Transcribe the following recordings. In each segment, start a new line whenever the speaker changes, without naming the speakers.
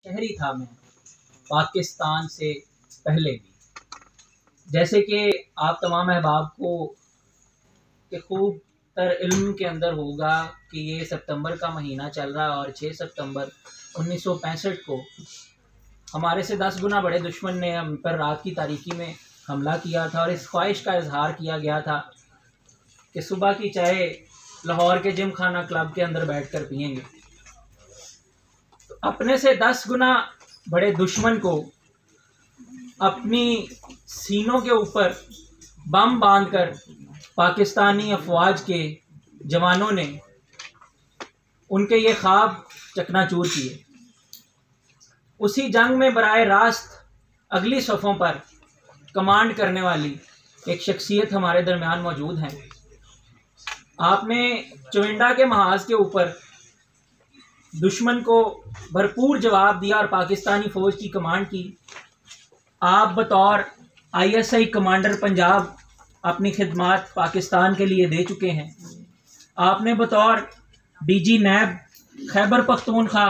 शहरी था मैं पाकिस्तान से पहले भी। जैसे कि आप तमाम अहबाब को के खूब तर इल्म के अंदर होगा कि ये सितंबर का महीना चल रहा है और 6 सितंबर 1965 को हमारे से 10 गुना बड़े दुश्मन ने हम पर रात की तारीकी में हमला किया था और इस ख्वाहिश का इजहार किया गया था कि सुबह की चाय लाहौर के जिम खाना क्लब के अंदर बैठकर पिएंगे। तो अपने से 10 गुना बड़े दुश्मन को अपनी सीनों के ऊपर बम बांधकर पाकिस्तानी अफवाज के जवानों ने उनके ये ख्वाब चकनाचूर किए। उसी जंग में बराए रास्त अगली सफ़ों पर कमांड करने वाली एक शख्सियत हमारे दरमियान मौजूद हैं। आपने चविंडा के महाज के ऊपर दुश्मन को भरपूर जवाब दिया और पाकिस्तानी फ़ौज की कमांड की। आप बतौर ISI कमांडर पंजाब अपनी खिदमात पाकिस्तान के लिए दे चुके हैं। आपने बतौर DG NAB Khyber Pakhtunkhwa,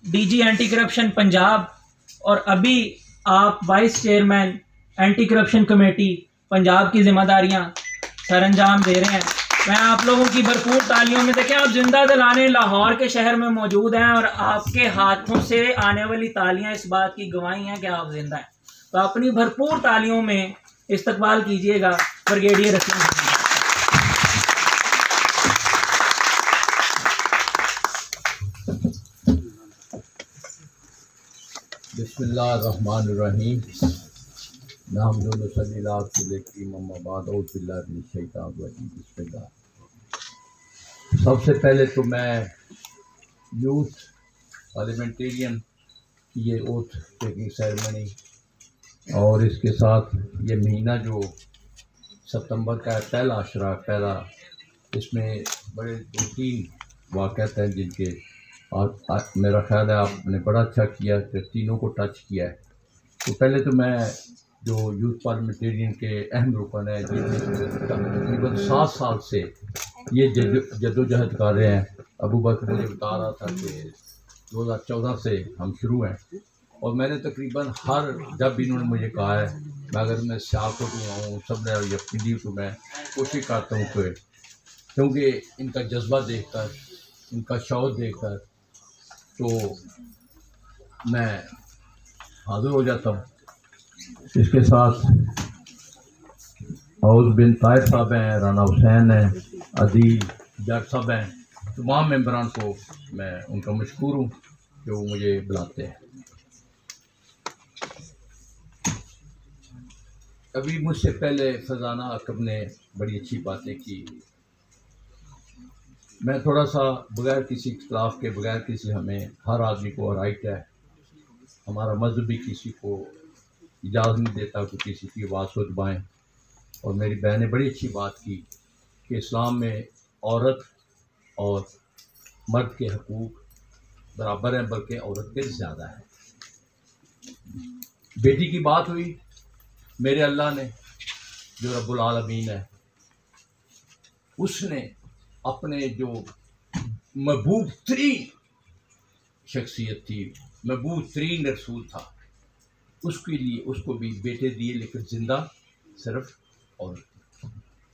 DG anti corruption Punjab और अभी आप vice chairman anti corruption committee Punjab की जिम्मेदारियां सर अंजाम दे रहे हैं। मैं आप लोगों की भरपूर तालियों में देखें, आप जिंदा दिलाने लाहौर के शहर में मौजूद हैं और आपके हाथों से आने वाली तालियां इस बात की गवाही हैं कि आप जिंदा हैं। तो अपनी भरपूर तालियों में इस्तकबाल कीजिएगा ब्रिगेडियर रसीम।
बिस्मिल्लाहिर्रहमानिर्रहीम। सबसे पहले तो मैं यूथ पार्लियामेंटेरियन की ये ओथ टेकिंग सेरेमनी और इसके साथ ये महीना जो सितंबर का पहला अशरा पहला, इसमें बड़े 2-3 वाक़यात हैं जिनके मेरा ख्याल है आपने बड़ा अच्छा किया कि तीनों को टच किया है। तो पहले तो मैं जो यूथ पार्लियामेंटेरियन के अहम रुकन है जिनमें तकरीबन 7 साल से ये जद्दोजहद कर रहे हैं। अबू बकर मुझे बता रहा था कि 2014 से हम शुरू हैं और मैंने तकरीबन जब भी इन्होंने मुझे कहा है मैं अगर मैं सियासत में हूँ सब ने ये पीढ़ी तो मैं कोशिश करता हूँ कि क्योंकि इनका जज्बा देखकर इनका शौक़ देखकर तो मैं हाज़िर हो जाता हूँ। इसके साथ औज बिन ताहिर साहब हैं, राना हुसैन हैं, अदील जट साहब हैं, तमाम मेंबरान को मैं उनका मशकूर हूँ कि वो मुझे बुलाते हैं। अभी मुझसे पहले फजाना अकब ने बड़ी अच्छी बातें की। मैं थोड़ा सा बगैर किसी इख्तिलाफ के बगैर किसी हमें हर आदमी को राइट है, हमारा मज़हब भी किसी को इजाज़त नहीं देता कि किसी की आवाज़ को दबाएँ। और मेरी बहन ने बड़ी अच्छी बात की कि इस्लाम में औरत और मर्द के हकूक़ बराबर हैं, बल्कि औरत के ज़्यादा है। बेटी की बात हुई, मेरे अल्लाह ने जो रब्बुल आलमीन है उसने अपने जो महबूब तरीन शख्सियत थी, महबूब तरीन रसूल था, उसके लिए उसको भी बेटे दिए, लेकिन ज़िंदा सिर्फ औरत।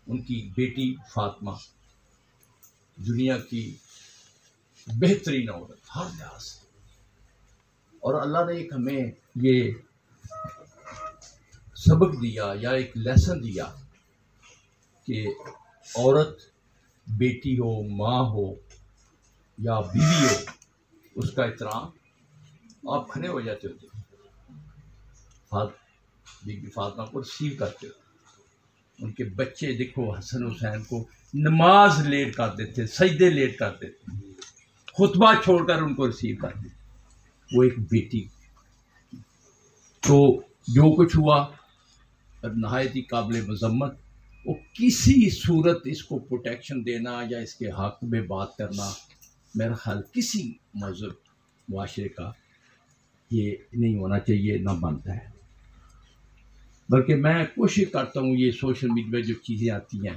उनकी बेटी फातिमा दुनिया की बेहतरीन औरत हर लिहाज से। और अल्लाह ने एक हमें ये सबक दिया या एक लेसन दिया कि औरत बेटी हो, माँ हो या बीवी हो, उसका एहतराम आप खड़े हो जाते हो, बीबी फातिमा को रिसीव करते हो। उनके बच्चे देखो हसन हुसैन को नमाज लेट करते थे, सजदे लेट करते थे, खुतबा छोड़कर उनको रिसीव करते। वो एक बेटी। तो जो कुछ हुआ नहायत ही काबिल मज़म्मत। वो किसी सूरत इसको प्रोटेक्शन देना या इसके हक़ में बात करना मेरा ख्याल किसी मज़हब मुआशरे का ये नहीं होना चाहिए, ना बनता है। बल्कि मैं कोशिश करता हूँ ये सोशल मीडिया जो चीज़ें आती हैं,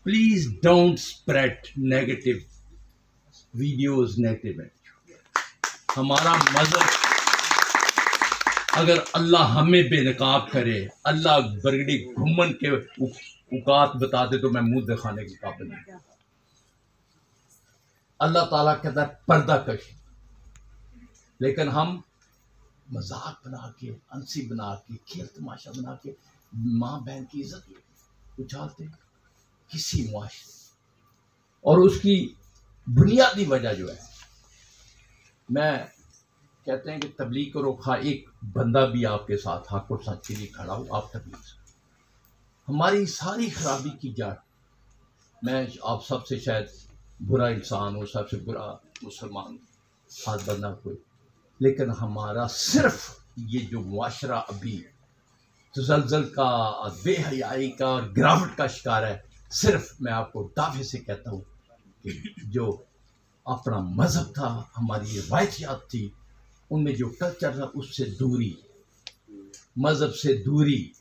please don't spread negative videos, negative. हमारा मज़हब अगर अल्लाह हमें बेनकाब करे, अल्लाह बरगड़ी घुमन के औकात बता दे तो मैं मुंह दिखाने के काबिल नहीं। अल्लाह ताला कहता है पर्दा कश, लेकिन हम मजाक बना के, हंसी बना के, खेल तमाशा बना के माँ बहन की इज्जत उछालते किसी मुआशरे। और उसकी बुनियादी वजह जो है, मैं कहते हैं कि तबलीग करो, खा एक बंदा भी आपके साथ हक और सच के लिए खड़ा हो, आप तबलीग। हमारी सारी खराबी की जड़, मैं आप सबसे शायद बुरा इंसान हूँ, सबसे बुरा मुसलमान हाथ बंदा कोई, लेकिन हमारा सिर्फ ये जो मुआशरा अभी तसलसल का, बेहयाई का और गिरावट का शिकार है, सिर्फ मैं आपको दावे से कहता हूँ कि जो अपना मजहब था, हमारी रवायतियात थी, उनमें जो कल्चर था उससे दूरी, मजहब से दूरी।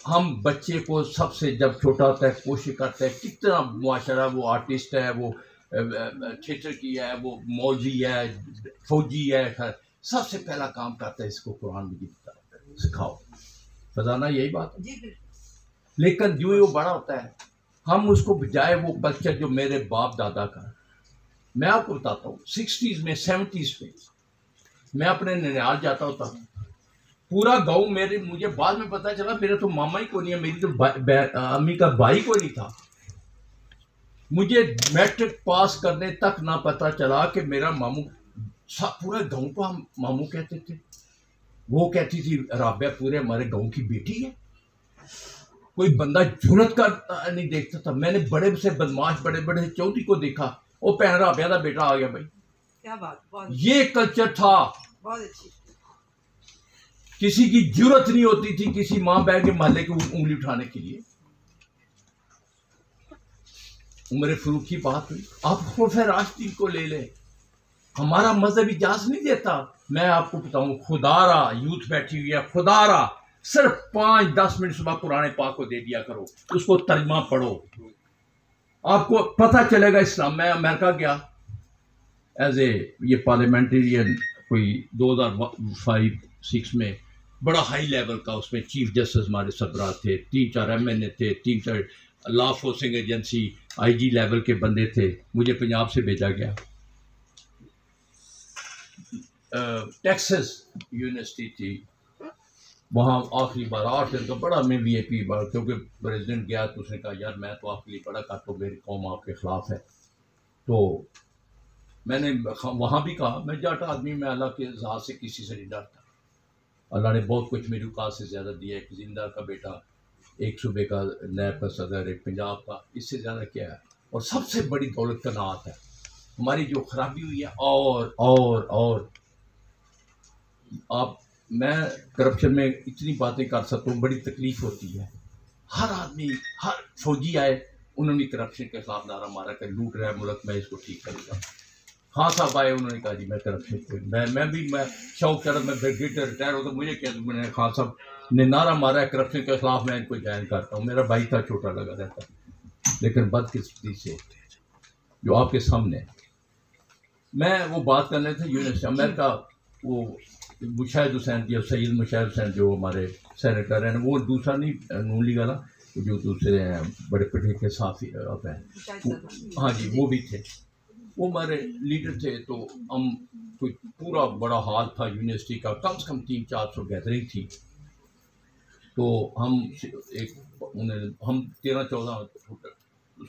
हम बच्चे को सबसे जब छोटा होता है कोशिश करते हैं, कितना मुआशरा, वो आर्टिस्ट है, वो थिएटर की है, वो मौलवी है, फौजी है, सबसे पहला काम करता है इसको कुरान मजीद सिखाओ, फजाना यही बात है। लेकिन जो वो बड़ा होता है, हम उसको बजाय वो कल्चर जो मेरे बाप दादा का, मैं आपको बताता हूँ 60s में 70s में मैं अपने ननिहाल जाता होता, पूरा गाँव मेरे, मुझे बाद में पता चला मेरा तो मामा ही को नहीं है, मेरी तो अम्मी का भाई को नहीं था। मुझे मैट्रिक पास करने तक ना पता चला कि मेरा मामू, पूरे गाँव को हम मामू कहते थे। वो कहती थी राबिया पूरे हमारे गाँव की बेटी है। कोई बंदा जुरत का नहीं देखता था। मैंने बड़े से बदमाश बड़े बड़े चौधरी को देखा, वो भैन राबिया का बेटा आ गया। भाई
क्या बात,
ये कल्चर था।
बहुत अच्छी।
किसी की जरूरत नहीं होती थी किसी माँ बहन के महल्ले की उंगली उठाने के लिए। उमर फारूक की बात हुई, आप खौफ राशिदीन को ले ले, हमारा मजहब इजाजत नहीं देता। मैं आपको बताऊं, खुदारा यूथ बैठी हुई है, खुदारा सिर्फ 5-10 मिनट सुबह कुरान पाक को दे दिया करो, उसको तर्जमा पढ़ो, आपको पता चलेगा इस्लाम। मैं अमेरिका गया एज ए ये पार्लियामेंटेरियन, कोई 2005-6 में, बड़ा हाई लेवल का, उसमें चीफ जस्टिस हमारे सरबराह थे, 3-4 MNA थे, 3-4 law forcing agency IG level के बंदे थे। मुझे पंजाब से भेजा गया, टेक्सास यूनिवर्सिटी थी, वहाँ आखिरी बार 8 दिन का बड़ा मैं VIP बार, क्योंकि प्रेसिडेंट गया तो उसने कहा यार मैं तो आपके लिए बड़ा करता हूँ, मेरी कौम आपके खिलाफ है। तो मैंने वहाँ भी कहा मैं जाट आदमी, मैं अल्लाह के ज़ात से किसी से नहीं डरता। अल्लाह ने बहुत कुछ मेरी औकात से ज़्यादा दिया। एक जिंदा का बेटा, एक सूबे का नैब का सदर, एक पंजाब का, इससे ज़्यादा क्या है। और सबसे बड़ी दौलत का नात है। हमारी जो खराबी हुई है, और आप, मैं करप्शन में इतनी बातें कर सकता हूँ, बड़ी तकलीफ होती है। हर आदमी, हर फौजी आए, उन्होंने करप्शन के खिलाफ नारा मारा कि लूट रहा है मुल्क, मैं इसको ठीक करूँगा। हाँ साहब आए, उन्होंने कहा जी मैं करप्शन को, मैं शौक कर, मैं ब्रिगेडियर रिटायर हो तो मुझे क्या, मैंने खान साहब ने नारा मारा है करप्शन के खिलाफ, मैं इनको ज्वाइन करता हूँ। मेरा भाई था, छोटा लगा रहता, लेकिन बदकिस्मती से जो आपके सामने, मैं वो बात कर रहे थे यूनिवर्सिटी अमेरिका, वो मुशाहिद हुसैन जी, सैयद मुशाहिद हुसैन जो हमारे सेनेटर हैं, वो दूसरा नहीं नून लीग वाला, जो दूसरे हैं बड़े पढ़े के साथी हैं, हाँ जी वो भी थे, वो हमारे लीडर थे। तो हम कोई पूरा बड़ा हॉल था यूनिवर्सिटी का, कम से कम 300-400 गैदरिंग थी। तो हम 13-14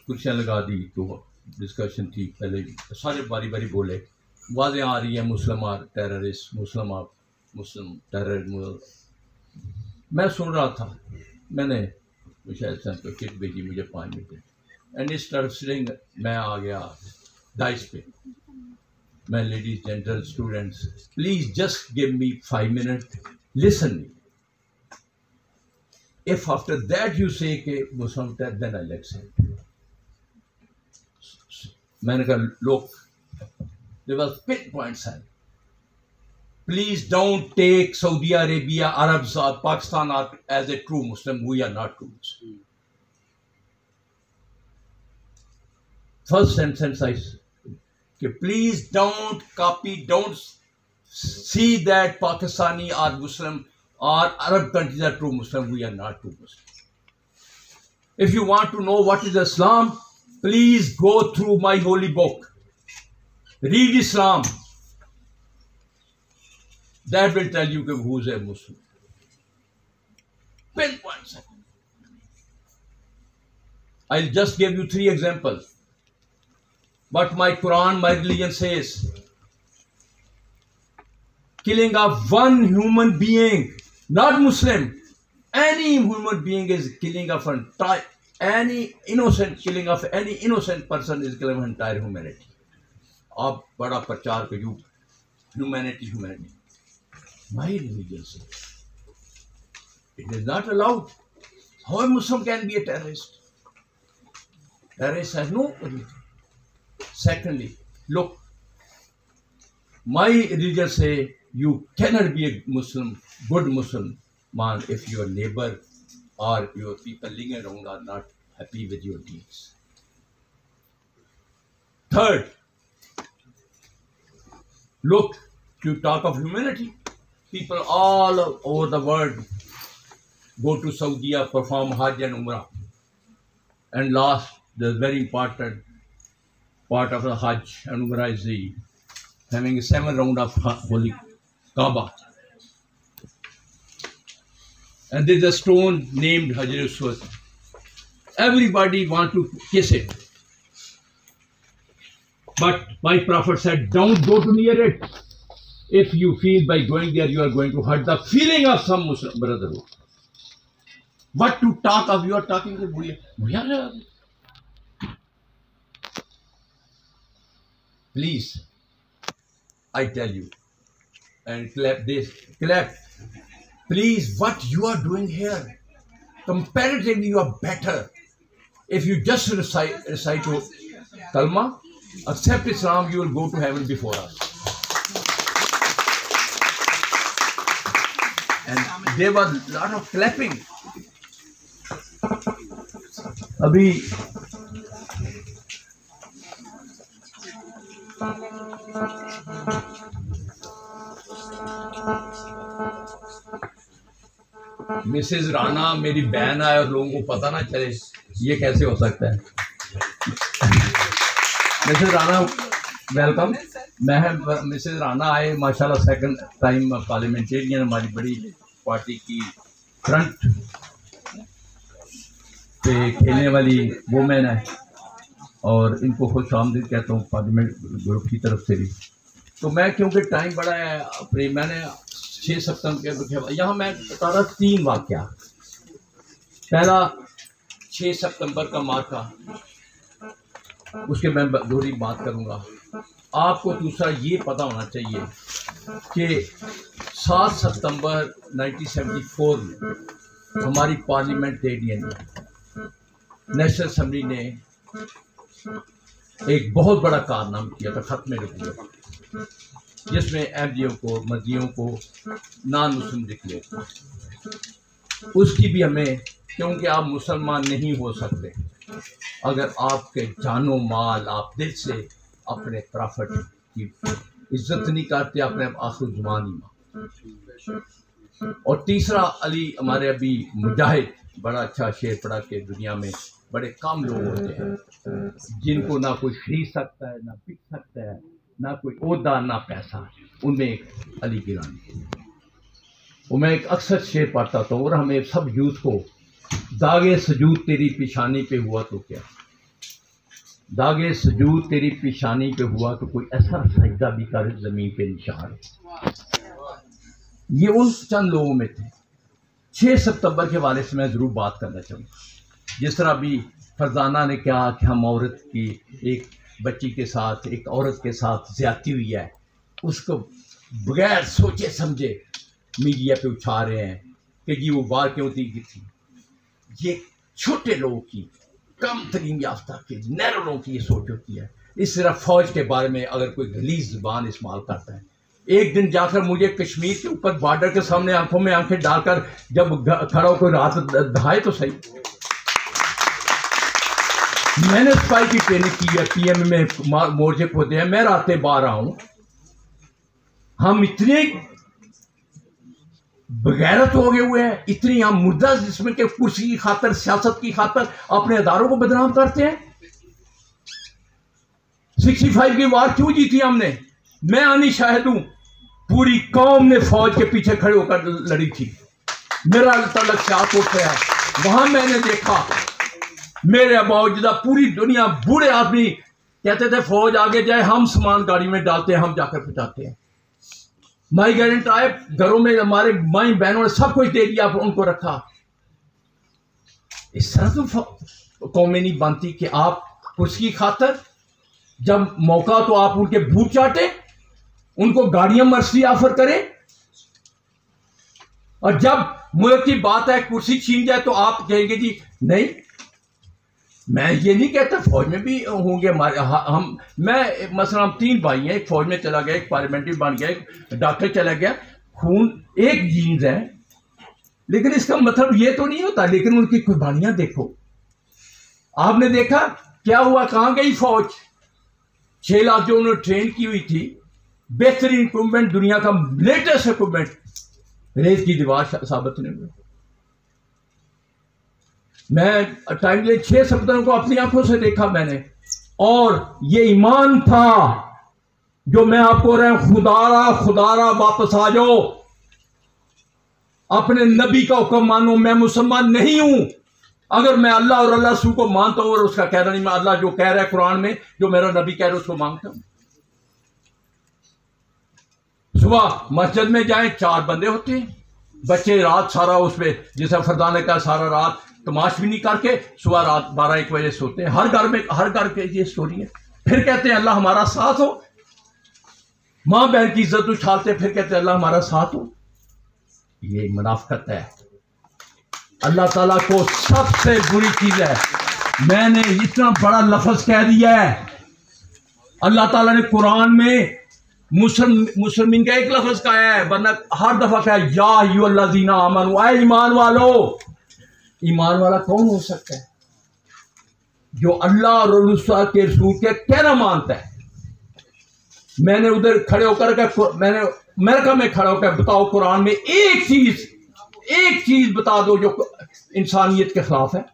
कुर्सियाँ लगा दी, तो डिस्कशन थी। पहले सारे बारी बारी बोले, वाज़ें आ रही है मुस्लिम टेररिस्ट, मुस्लिम टेरर। मैं सुन रहा था, मैंने शायद सर को किट भेजी मुझे 5 मिनट, एंड स्टार्टिंग मैं आ गया डाइस पे। मैं ladies gentle students, please just give me 5 minute, listen me, if after that you से के मुस्लिम टेरर, देन आई एक्सेप्ट। मैंने कहा लोग, there was pinpoint sign, please don't take Saudi Arabia, Arabs or Pakistan as a true Muslim. We are not true Muslim. First sentence I said, please don't copy, don't see that Pakistani or Muslim or Arab countries are true Muslim. We are not true Muslim. If you want to know what is Islam, please go through my holy book. Read Islam. That will tell you who is a Muslim. Pinpoint second. I'll just give you 3 examples. What my Quran, my religion says. Killing of one human being, not Muslim. Any human being is killing of any innocent killing of any innocent person is killing of entire humanity. आप बड़ा प्रचार करो humanity. My religion says it is not allowed. How a Muslim can be a terrorist? Terrorist has no religion. Secondly, look, my religion say you cannot be a Muslim, good Muslim man, if your neighbor or your people living around are not happy with your deeds. Third, look, you talk of humanity. People all over the world go to Saudi, perform Hajj and Umrah. And last, the very important part of the Hajj and Umrah is having a 7 round of Holy Kaaba. And there is a stone named Hajar Aswad. Everybody want to kiss it. But my Prophet said, don't go near it. If you feel by going there, you are going to hurt the feeling of some Muslim brotherhood. But to talk of, you are talking to Bhuya. Please, I tell you, and clap this, clap. Please, what you are doing here, comparatively you are better. If you just recite Kalma, accept Islam, you will go to heaven before us. And there was a lot of clapping. Abhi Mrs Rana मेरी बहन है और लोगों को पता ना चले, ये कैसे हो सकता है? Mrs Rana welcome. मैं मिसेज राना आए माशाल्लाह, सेकंड टाइम पार्लियामेंटेरियन, हमारी बड़ी पार्टी की फ्रंट पे खेलने वाली वुमेन है और इनको खुश आमदीद कहता हूँ पार्लियामेंट ग्रुप की तरफ से भी। तो मैं क्योंकि टाइम बड़ा है अपनी, मैंने 6 सितंबर के यहाँ मैं बता रहा 3 वाक़या। पहला 6 सितंबर का मार्का, उसके मैं थोड़ी बात करूँगा। आपको दूसरा ये पता होना चाहिए कि 7 सितंबर 1974 में हमारी पार्लियामेंटेरियन नेशनल असम्बली ने एक बहुत बड़ा कारनामा किया था, ख़त्म नबूवत, जिसमें अहमदियों को, मदनियों को नॉन मुस्लिम डिक्लेयर। उसकी भी हमें, क्योंकि आप मुसलमान नहीं हो सकते अगर आपके जानो माल आप दिल से अपने प्रॉफिट की इज्जत नहीं करते, अपने आखिर जुबान ही। और तीसरा, अली हमारे अभी मुजाहिद बड़ा अच्छा शेर पढ़ा के दुनिया में बड़े कम लोग होते हैं जिनको ना कोई खरीद सकता है, ना बिक सकता है, ना कोई ओहदा, ना पैसा। उनमें एक अली गिलानी। वो मैं एक अक्सर शेर पढ़ता था, और हमें सब यूथ को, दागे सजूद तेरी पेशानी पे हुआ तो क्या, दागे सजूद तेरी पेशानी पे हुआ तो कोई ऐसा सजदा भी कर जमीन पे निशान। ये उन चंद लोगों में थे। 6 सितंबर के वाले से मैं ज़रूर बात करना चाहूँगा। जिस तरह अभी फरजाना ने कहा कि हम औरत की, एक बच्ची के साथ, एक औरत के साथ ज़्यादती हुई है, उसको बगैर सोचे समझे मीडिया पे उठा रहे हैं कि जी वो बाहर क्यों थी। ये छोटे लोगों की, कम तरीन याफ्ता के, नैरो लोगों की ये सोच होती है। इस तरह फ़ौज के बारे में अगर कोई गलीज़ ज़ुबान इस्तेमाल करता है, एक दिन जाकर मुझे कश्मीर के ऊपर बॉर्डर के सामने आंखों में आंखें डालकर जब खड़ा होकर रात दहाए तो सही। मैंने सिपाही की ट्रेनिंग की है, पीएम में मोर्चे को होते हैं, मैं रातें बाहर आऊँ हम इतने बगैरत हो गए हुए हैं, इतनी हम मुर्दा जिसमें के कुर्सी की खातर, सियासत की खातर अपने अदारों को बदनाम करते हैं। 65 की वार क्यों जीती हमने? मैं आनी शाहिद हूं, पूरी कौम ने फौज के पीछे खड़े होकर लड़ी थी। मेरा तलक सियासत है, वहां मैंने देखा मेरे बावजूद पूरी दुनिया बूढ़े आदमी कहते थे फौज आगे जाए, हम सामान गाड़ी में डालते हैं, हम जाकर पहुंचाते हैं। माई गारंट आए, घरों में हमारे माई बहनों ने सब कुछ दे दिया, उनको रखा। इस तरह तो कौमें नहीं बनती कि आप उसकी खातर जब मौका तो आप उनके बूट चाटे, उनको गाड़ियां मर्सी ऑफर करें, और जब मुल्क की बात है कुर्सी छीन जाए तो आप कहेंगे जी नहीं। मैं ये नहीं कहता फौज में भी होंगे हमारे, हम मैं मसलन हम 3 भाई हैं, एक फौज में चला गया, एक पार्लियामेंट्री बन गया, एक डॉक्टर चला गया, खून एक जीन्स है, लेकिन इसका मतलब ये तो नहीं होता। लेकिन उनकी कुर्बानियां देखो, आपने देखा क्या हुआ, कहां गई फौज? 6 लाख जो उन्होंने ट्रेन की हुई थी, बेहतरीन इक्विपमेंट, दुनिया का लेटेस्ट इक्विपमेंट, रेत की दीवार साबित नहीं हुई। मैं टाइम ले 6 सितंबर को अपनी आंखों से देखा मैंने, और ये ईमान था जो मैं आपको रहा हूं, खुदारा वापस आ जाओ, अपने नबी का हुक्म मानो। मैं मुसलमान नहीं हूं अगर मैं अल्लाह और अल्लाह रसूल को मानता हूं और उसका कहना नहीं, मैं अल्लाह जो कह रहा है कुरान में, जो मेरा नबी कह रहा है उसको मानता हूं। सुबह मस्जिद में जाएं, 4 बंदे होते हैं, बच्चे रात सारा उसमें, जैसा फरदाने का सारा रात तमाशबीनी करके सुबह रात 12-1 बजे सोते हैं। हर घर में, हर घर के ये स्टोरी है। फिर कहते हैं अल्लाह हमारा साथ हो, मां बहन की इज्जत उछालते, फिर कहते हैं अल्लाह हमारा साथ हो। ये मुनाफिकत है, अल्लाह ताला को सबसे बुरी चीज है। मैंने इतना बड़ा लफ्ज कह दिया है, अल्लाह ताला ने कुरान में मुसलमान का एक लफ्ज कहा है, वरना हर दफा कहा या अय्युहल्लज़ीना आमनू, ऐ ईमान वालो। ईमान वाला कौन हो सकता है? जो अल्लाह और के रसूल के कहना मानता है। मैंने उधर खड़े होकर, मैंने अमेरिका में खड़ा होकर, बताओ कुरान में एक चीज बता दो जो इंसानियत के खिलाफ है।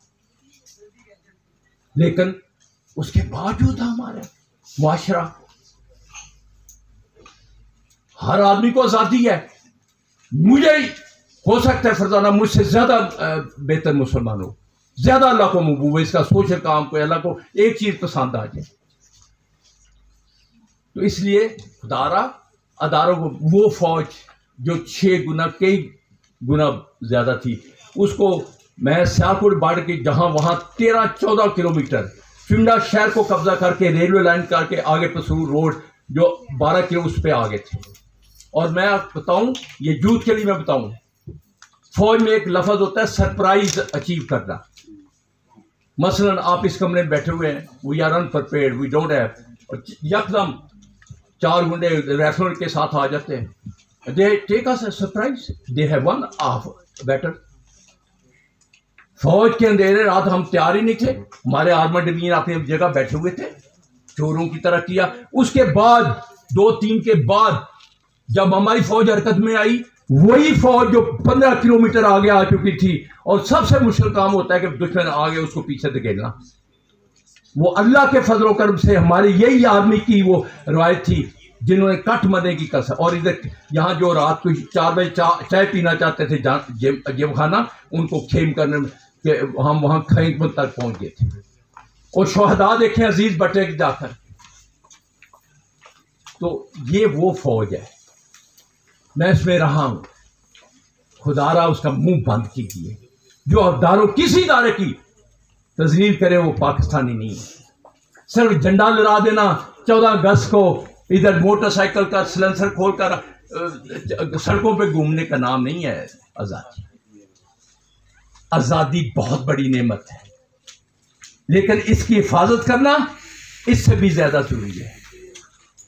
लेकिन उसके बावजूद हमारे मुआशरा, हर आदमी को आजादी है। मुझे हो सकता है फरजाना मुझसे ज्यादा बेहतर मुसलमान हो, ज्यादा अल्लाह को महबूब है, इसका सोशल काम को, अल्लाह को एक चीज पसंद आ जाए। तो इसलिए खुदारा अदारों को, वो फौज जो 6 गुना, कई गुना ज्यादा थी, उसको मैं सियालकोट बाढ़ के जहां वहां 13-14 किलोमीटर फिमडा शहर को कब्जा करके, रेलवे लाइन करके आगे पसरूर रोड जो 12 किलो उस पर आ गए थे। और मैं बताऊं, ये झूठ के लिए मैं बताऊं, फौज में एक लफ्ज होता है सरप्राइज अचीव करना। मसलन आप इस कमरे में बैठे हुए हैं, we are unprepared, we don't have, यकदम 4 गुंडे राइफल के साथ आ जाते हैं, they take us a surprise, they have one of better. फौज के अंधेरे रात हम तैयार ही नहीं थे, हमारे आर्मर डिवीजन अपनी जगह बैठे हुए थे, चोरों की तरह किया। उसके बाद 2-3 के बाद जब हमारी फौज हरकत में आई, वही फौज जो 15 किलोमीटर आगे आ चुकी थी, और सबसे मुश्किल काम होता है कि दुश्मन आगे उसको पीछे धकेलना, वो अल्लाह के फजलो करम से हमारी यही आर्मी की वो रवायत थी जिन्होंने कट मरने की कसर। और इधर यहाँ जो रात को 4 बजे चाय पीना चाहते थे जेब खाना, उनको खेम करने में हम वहां खेम तक पहुंच गए थे। और शोहदा देखें अजीज बटे जाकर। तो ये वो फौज है, मैं इसमें रहा हूं, खुदारा उसका मुंह बंद कीजिए। जो अदारों किसी इदारे की तजलील करे वो पाकिस्तानी नहीं है। सिर्फ झंडा लहरा देना 14 अगस्त को, इधर मोटरसाइकिल का सिलेंसर खोलकर सड़कों पे घूमने का नाम नहीं है आजादी। आजादी बहुत बड़ी नेमत है, लेकिन इसकी हिफाजत करना इससे भी ज्यादा जरूरी है।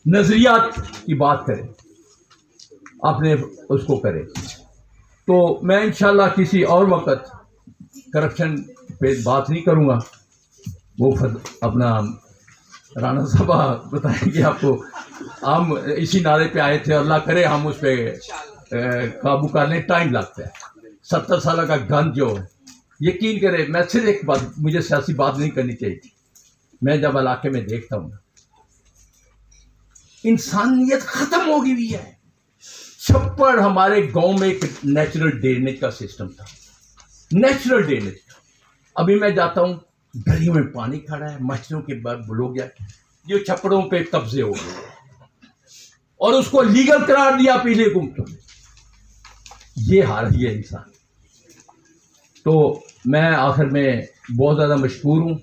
नजरियात की बात करें, आपने उसको करें। तो मैं इंशाल्लाह किसी और वक्त करप्शन पे बात नहीं करूंगा, वो अपना राणा साहब बताएंगे आपको। हम इसी नारे पे आए थे, अल्लाह करे हम उस पर काबू करने टाइम लगता है। 70 साल का गंद जो यकीन करे, मैं सिर्फ एक बात, मुझे सियासी बात नहीं करनी चाहिए थी, मैं जब इलाके में देखता हूँ इंसानियत खत्म हो गई हुई है। छप्पड़ हमारे गांव में एक नेचुरल ड्रेनेज का सिस्टम था, नेचुरल ड्रेनेज। अभी मैं जाता हूँ गलियों में पानी खड़ा है, मच्छरों के बाद लोग जो छप्पड़ों पे कब्जे हो गए और उसको लीगल करार दिया पीले हुकूमतों ने। ये हाल है इंसान। तो मैं आखिर में बहुत ज़्यादा मशकूर हूँ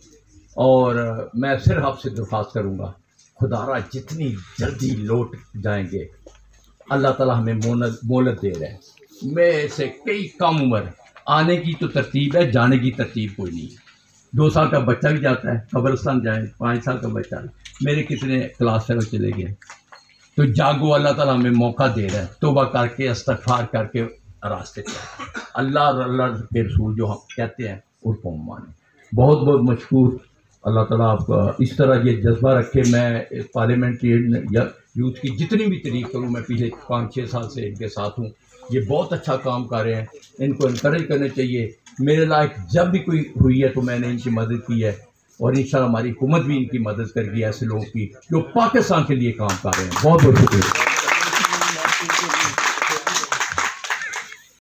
और मैं सिर्फ आपसे दरख्वास्त करूँगा, खुदारा जितनी जल्दी लौट जाएंगे, अल्लाह ताला हमें मोहलत दे रहे हैं। मैं से कई कम उम्र, आने की तो तरतीब है, जाने की तरतीब कोई नहीं। 2 साल का बच्चा भी जाता है कब्रिस्तान जाए, 5 साल का बच्चा, मेरे कितने क्लास फेलो चले गए। तो जागो, अल्लाह ताला हमें मौका दे रहा है, तौबा करके इस्तग़फ़ार करके रास्ते पर अल्लाह और अल्लाह के रसूल जो हम कहते हैं उनको माने। बहुत बहुत मशकूर। अल्लाह ताला आपका इस तरह ये जज्बा रखे। मैं पार्लियामेंट्री यूथ की जितनी भी तारीफ करूँ, मैं पिछले 5-6 साल से इनके साथ हूँ, ये बहुत अच्छा काम कर रहे हैं, इनको इनकरेज करना चाहिए। मेरे लायक जब भी कोई हुई है तो मैंने इनकी मदद की है और इंशाल्लाह हमारी हुकूमत भी इनकी मदद करेगी, ऐसे लोगों की जो पाकिस्तान के लिए काम कर रहे हैं। बहुत बहुत शुक्रिया।